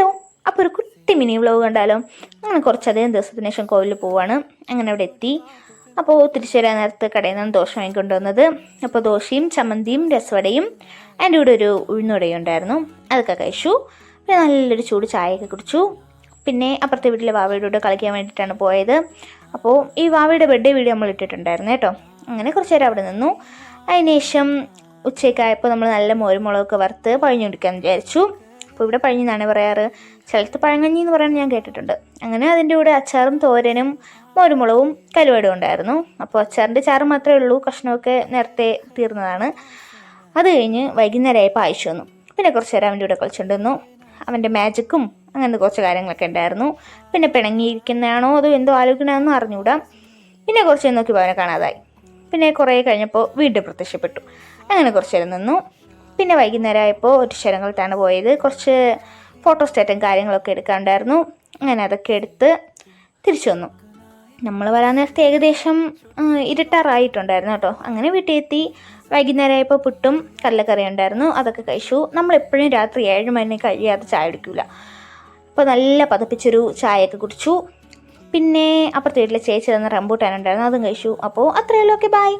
Hello, അപ്പോൾ ഒരു കുട്ടി മിനി വ്ലോഗ് കണ്ടാലോ? അങ്ങനെ കുറച്ചധികം ദിവസത്തിന് ശേഷം കോവിലിൽ പോവാണ്. അങ്ങനെ അവിടെ എത്തി. അപ്പോൾ തിരിച്ചു വരാൻ നേരത്ത് കടയിൽ നിന്നും ദോശ വാങ്ങിക്കൊണ്ടുവന്നത്. അപ്പോൾ ദോശയും ചമ്മന്തിയും രസവടയും അതിൻ്റെ കൂടെ ഒരു ഉഴുന്നുവടയും ഉണ്ടായിരുന്നു. അതൊക്കെ കഴിച്ചു. പിന്നെ നല്ലൊരു ചൂട് ചായയൊക്കെ കുടിച്ചു. പിന്നെ അപ്പുറത്തെ വീട്ടിലെ വാവയുടെ കൂടെ കളിക്കാൻ വേണ്ടിയിട്ടാണ് പോയത്. അപ്പോൾ ഈ വാവയുടെ ബർത്ത്ഡേ വീഡിയോ നമ്മൾ ഇട്ടിട്ടുണ്ടായിരുന്നു കേട്ടോ. അങ്ങനെ കുറച്ച് നേരം അവിടെ നിന്നു. അതിനുശേഷം ഉച്ചയ്ക്കായപ്പോൾ നമ്മൾ നല്ല മോരുമുളകൊക്കെ വറുത്ത് പഴഞ്ഞു കുടിക്കാമെന്ന് വിചാരിച്ചു. അപ്പോൾ ഇവിടെ പഴഞ്ഞി എന്നാണ് പറയാറ്, ചിലത്ത് പഴങ്കഞ്ഞി എന്ന് പറയാൻ ഞാൻ കേട്ടിട്ടുണ്ട്. അങ്ങനെ അതിൻ്റെ കൂടെ അച്ചാറും തോരനും മോരുമുളകും കലുവടും ഉണ്ടായിരുന്നു. അപ്പോൾ അച്ചാറിൻ്റെ ചാറ് മാത്രമേ ഉള്ളൂ, കഷ്ണമൊക്കെ നേരത്തെ തീർന്നതാണ്. അത് കഴിഞ്ഞ് വൈകുന്നേരമായപ്പോൾ ആയിച്ചു വന്നു. പിന്നെ കുറച്ച് നേരം അവൻ്റെ കൂടെ കളിച്ചുകൊണ്ടിരുന്നു. അവൻ്റെ മാജിക്കും അങ്ങനത്തെ കുറച്ച് കാര്യങ്ങളൊക്കെ ഉണ്ടായിരുന്നു. പിന്നെ പിണങ്ങിയിരിക്കുന്നതാണോ അതോ എന്തോ ആലോചിക്കണമെന്നോ അറിഞ്ഞുകൂടാ. പിന്നെ കുറച്ച് നേരം നോക്കിയപ്പോൾ അവനെ കാണാതായി. പിന്നെ കുറേ കഴിഞ്ഞപ്പോൾ വീണ്ടും പ്രത്യക്ഷപ്പെട്ടു. അങ്ങനെ കുറച്ച് നേരം നിന്നു. പിന്നെ വൈകുന്നേരം ആയപ്പോൾ ഒരു ശരങ്ങളത്താണ് പോയത്. കുറച്ച് ഫോട്ടോസ്റ്റാറ്റും കാര്യങ്ങളൊക്കെ എടുക്കാനുണ്ടായിരുന്നു. അങ്ങനെ അതൊക്കെ എടുത്ത് തിരിച്ചു വന്നു. നമ്മൾ വരാൻ നേരത്തെ ഏകദേശം ഇരുട്ടാറായിട്ടുണ്ടായിരുന്നു കേട്ടോ. അങ്ങനെ വീട്ടിൽ എത്തി. വൈകുന്നേരം ആയപ്പോൾ പുട്ടും കടലക്കറി ഉണ്ടായിരുന്നു, അതൊക്കെ കഴിച്ചു. നമ്മളെപ്പോഴും രാത്രി 7 മണി കഴിയാതെ ചായ കുടിക്കില്ല. അപ്പോൾ നല്ല പതപ്പിച്ചൊരു ചായയൊക്കെ കുടിച്ചു. പിന്നെ അപ്പുറത്തെ വീട്ടിലെ ചേച്ചി തന്ന റംബൂട്ടാൻ ഉണ്ടായിരുന്നു, അതും കഴിച്ചു. അപ്പോൾ അത്രയേ ഉള്ളൂ. Okay, by.